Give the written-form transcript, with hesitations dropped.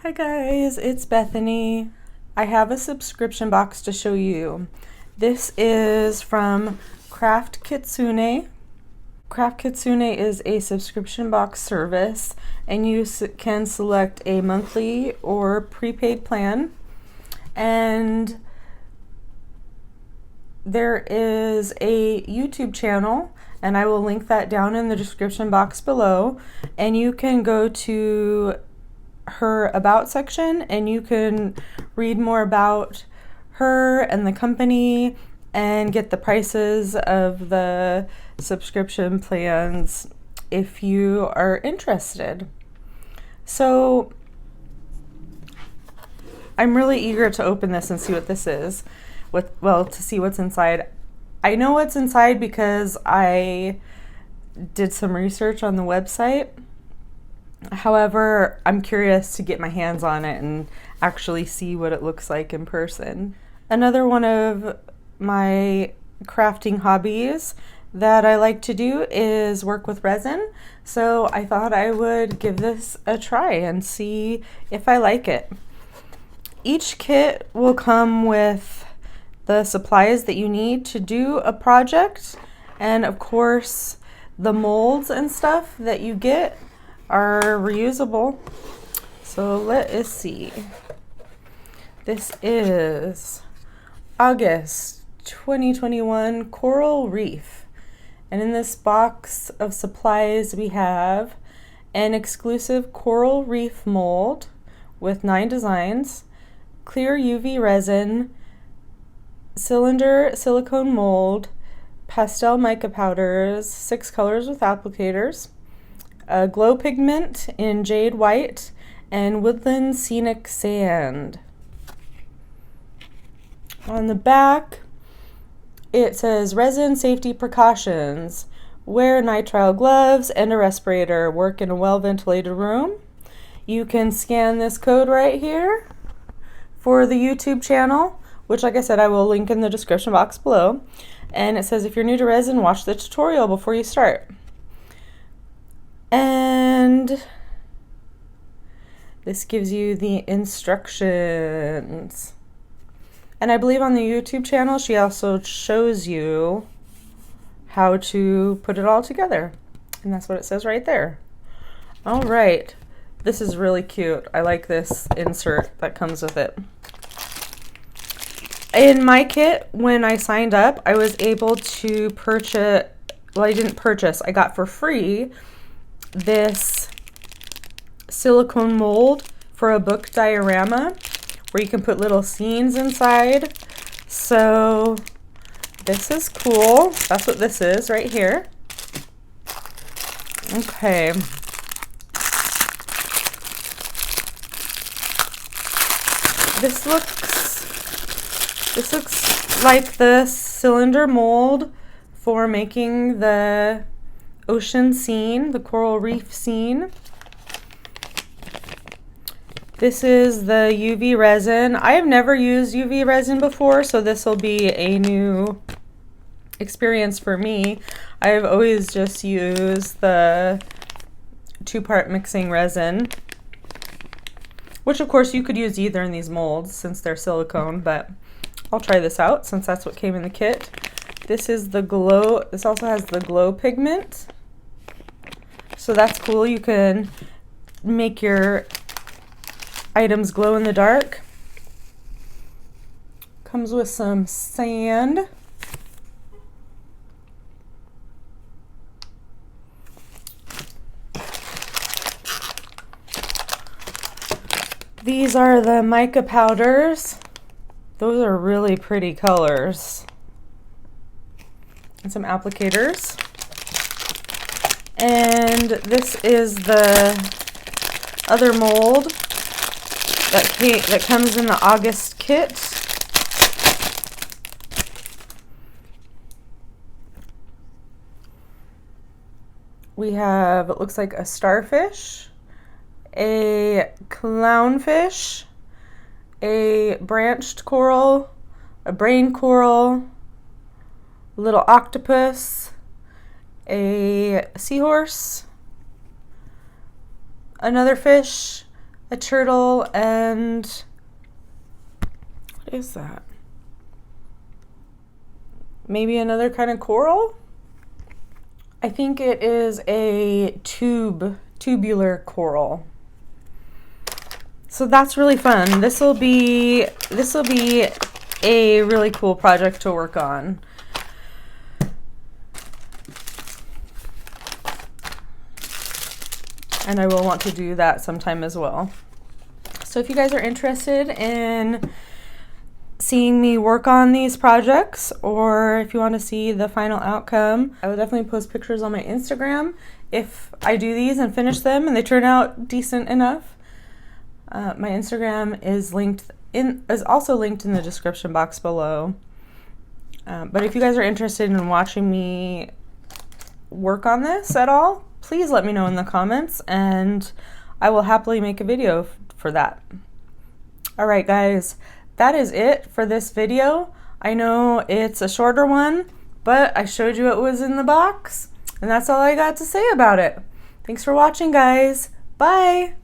Hi guys, it's Bethany. I have a subscription box to show you. This is from Kitsune. Kitsune is a subscription box service, and you can select a monthly or prepaid plan. And there is a YouTube channel, and I will link that down in the description box below. And you can go to her about section and you can read more about her and the company and get the prices of the subscription plans if you are interested. So I'm really eager to open this and see what this is. To see what's inside. I know what's inside because I did some research on the website. However, I'm curious to get my hands on it and actually see what it looks like in person. Another one of my crafting hobbies that I like to do is work with resin. So I thought I would give this a try and see if I like it. Each kit will come with the supplies that you need to do a project, and of course the molds and stuff that you get are reusable. So let us see. This is August 2021 Coral Reef. And in this box of supplies we have an exclusive coral reef mold with 9 designs, clear UV resin, cylinder silicone mold, pastel mica powders, 6 colors with applicators, a glow pigment in jade white, and woodland scenic sand. On the back it says resin safety precautions: wear nitrile gloves and a respirator, work in a well ventilated room. You can scan this code right here for the YouTube channel, which, like I said, I will link in the description box below. And it says if you're new to resin, watch the tutorial before you start. And this gives you the instructions. And I believe on the YouTube channel, she also shows you how to put it all together. And that's what it says right there. All right. This is really cute. I like this insert that comes with it. In my kit, when I signed up, I was able to purchase, well, I didn't purchase, I got for free this silicone mold for a book diorama where you can put little scenes inside. So this is cool. That's what this is right here. Okay. This looks like the cylinder mold for making the ocean scene, the coral reef scene. This is the UV resin. I have never used UV resin before, so this will be a new experience for me. I've always just used the 2-part mixing resin, which of course you could use either in these molds since they're silicone, but I'll try this out since that's what came in the kit. This is the glow. This also has the glow pigment. So that's cool. You can make your items glow in the dark. Comes with some sand. These are the mica powders. Those are really pretty colors. And some applicators. And this is the other mold that comes in the August kit. We have, it looks like a starfish, a clownfish, a branched coral, a brain coral, a little octopus, a seahorse, another fish, a turtle, and what is that? Maybe another kind of coral? I think it is a tubular coral. So that's really fun. This will be a really cool project to work on. And I will want to do that sometime as well. So if you guys are interested in seeing me work on these projects, or if you want to see the final outcome, I will definitely post pictures on my Instagram if I do these and finish them and they turn out decent enough. My Instagram is also linked in the description box below. But if you guys are interested in watching me work on this at all, please let me know in the comments and I will happily make a video for that. All right, guys, that is it for this video. I know it's a shorter one, but I showed you it was in the box, and that's all I got to say about it. Thanks for watching, guys. Bye.